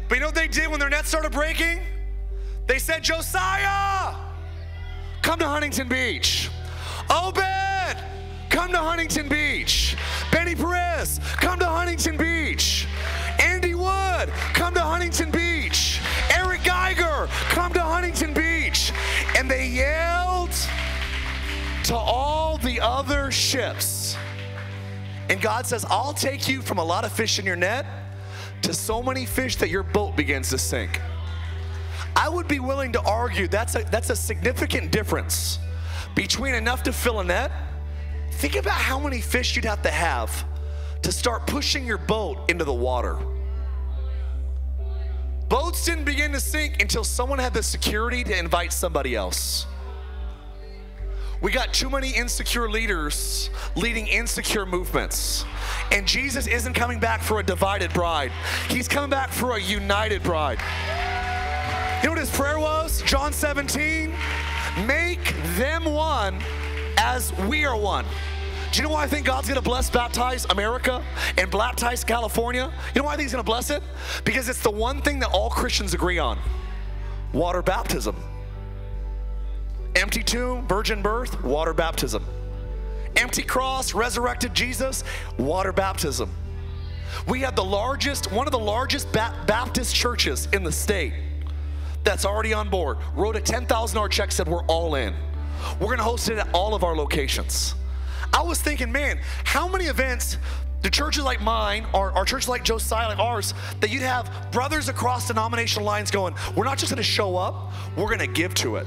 But you know what they did when their nets started breaking? They said, Josiah, come to Huntington Beach. Obed, come to Huntington Beach. Benny Perez, come to Huntington Beach. Andy Wood, come to Huntington Beach. Eric Geiger, come to Huntington Beach. And they yelled to all the other ships. And God says, I'll take you from a lot of fish in your net to so many fish that your boat begins to sink. I would be willing to argue that's a significant difference between enough to fill a net. Think about how many fish you'd have to start pushing your boat into the water. Boats didn't begin to sink until someone had the security to invite somebody else. We got too many insecure leaders leading insecure movements. And Jesus isn't coming back for a divided bride. He's coming back for a united bride. You know what his prayer was? John 17, make them one as we are one. Do you know why I think God's gonna bless Baptize America and Baptize California? You know why I think he's gonna bless it? Because it's the one thing that all Christians agree on. Water baptism. Empty tomb, virgin birth, water baptism. Empty cross, resurrected Jesus, water baptism. We have one of the largest Baptist churches in the state that's already on board. Wrote a $10,000 check, said we're all in. We're gonna host it at all of our locations. I was thinking, man, how many events do churches like mine, or churches like Josiah, like ours, that you'd have brothers across denominational lines going, we're not just gonna show up, we're gonna give to it.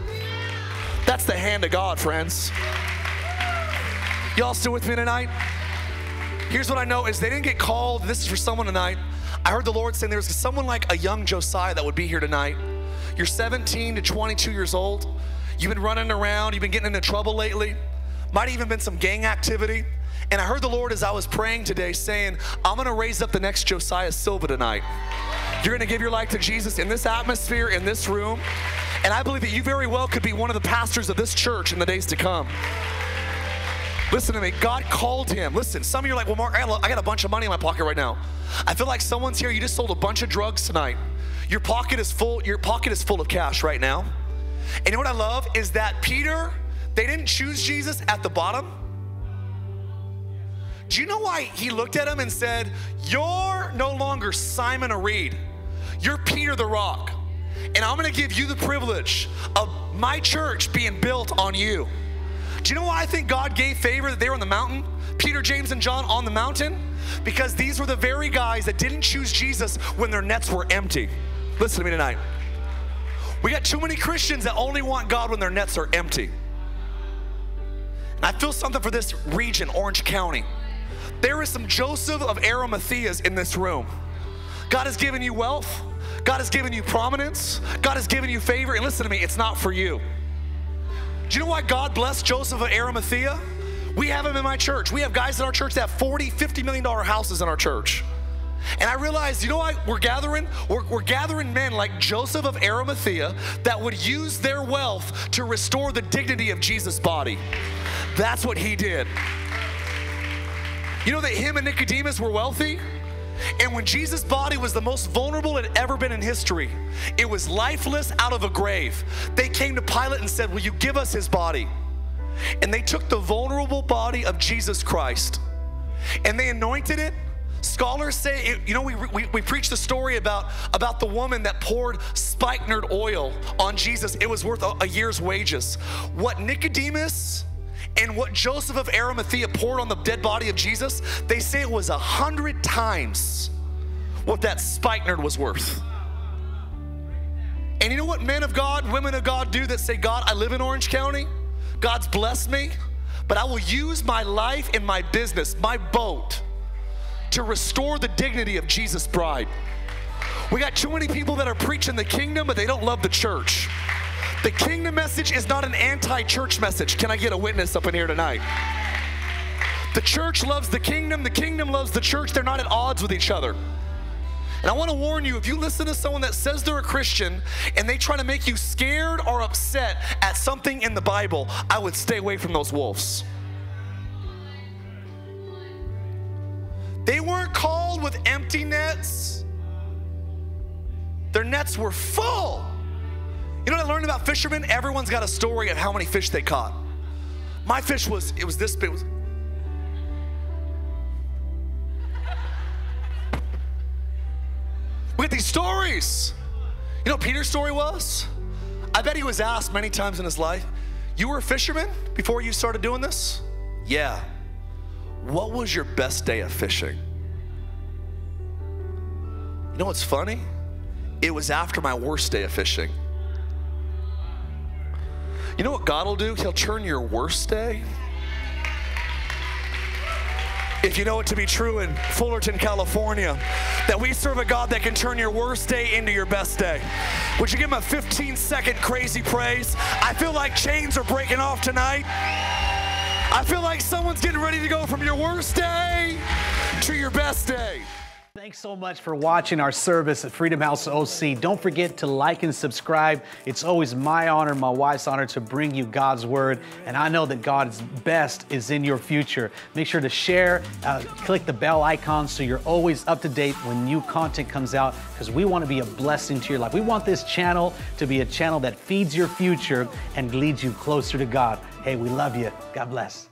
That's the hand of God, friends. Y'all still with me tonight? Here's what I know is they didn't get called. This is for someone tonight. I heard the Lord saying there's someone like a young Josiah that would be here tonight. You're 17 to 22 years old. You've been running around. You've been getting into trouble lately. Might have even been some gang activity. And I heard the Lord as I was praying today saying, I'm gonna raise up the next Josiah Silva tonight. You're gonna give your life to Jesus in this atmosphere, in this room. And I believe that you very well could be one of the pastors of this church in the days to come. Listen to me, God called him. Listen, some of you are like, well, Mark, I got a bunch of money in my pocket right now. I feel like someone's here, you just sold a bunch of drugs tonight. Your pocket is full of cash right now. And you know what I love is that Peter, they didn't choose Jesus at the bottom. Do you know why he looked at him and said, you're no longer Simon a reed, you're Peter the rock. And I'm gonna give you the privilege of my church being built on you. Do you know why I think God gave favor that they were on the mountain? Peter, James, and John on the mountain? Because these were the very guys that didn't choose Jesus when their nets were empty. Listen to me tonight. We got too many Christians that only want God when their nets are empty. And I feel something for this region, Orange County. There is some Joseph of Arimatheas in this room. God has given you wealth. God has given you prominence. God has given you favor. And listen to me, it's not for you. Do you know why God blessed Joseph of Arimathea? We have him in my church. We have guys in our church that have $40, $50 million houses in our church. And I realized, you know what we're gathering? We're gathering men like Joseph of Arimathea that would use their wealth to restore the dignity of Jesus' body. That's what he did. You know that him and Nicodemus were wealthy? And when Jesus' body was the most vulnerable it had ever been in history, it was lifeless out of a grave. They came to Pilate and said, will you give us his body? And they took the vulnerable body of Jesus Christ and they anointed it. Scholars say, you know, we preach the story about the woman that poured spikenard oil on Jesus. It was worth a year's wages. What Nicodemus and what Joseph of Arimathea poured on the dead body of Jesus, they say it was 100 times what that spikenard was worth. And you know what men of God, women of God do that say, God, I live in Orange County. God's blessed me, but I will use my life and my business, my boat, to restore the dignity of Jesus' bride. We got too many people that are preaching the kingdom, but they don't love the church. The kingdom message is not an anti-church message. Can I get a witness up in here tonight? The church loves the kingdom loves the church. They're not at odds with each other. And I want to warn you, if you listen to someone that says they're a Christian and they try to make you scared or upset at something in the Bible, I would stay away from those wolves. They weren't called with empty nets. Their nets were full. You know what I learned about fishermen? Everyone's got a story of how many fish they caught. My fish was, it was this big. We get these stories. You know what Peter's story was? I bet he was asked many times in his life, you were a fisherman before you started doing this? Yeah. What was your best day of fishing? You know what's funny? It was after my worst day of fishing. You know what God will do? He'll turn your worst day. If you know it to be true in Fullerton, California, that we serve a God that can turn your worst day into your best day. Would you give him a 15-second crazy praise? I feel like chains are breaking off tonight. I feel like someone's getting ready to go from your worst day to your best day. Thanks so much for watching our service at Freedom House OC. Don't forget to like and subscribe. It's always my honor, my wife's honor to bring you God's word. And I know that God's best is in your future. Make sure to share, click the bell icon so you're always up to date when new content comes out, because we want to be a blessing to your life. We want this channel to be a channel that feeds your future and leads you closer to God. Hey, we love you. God bless.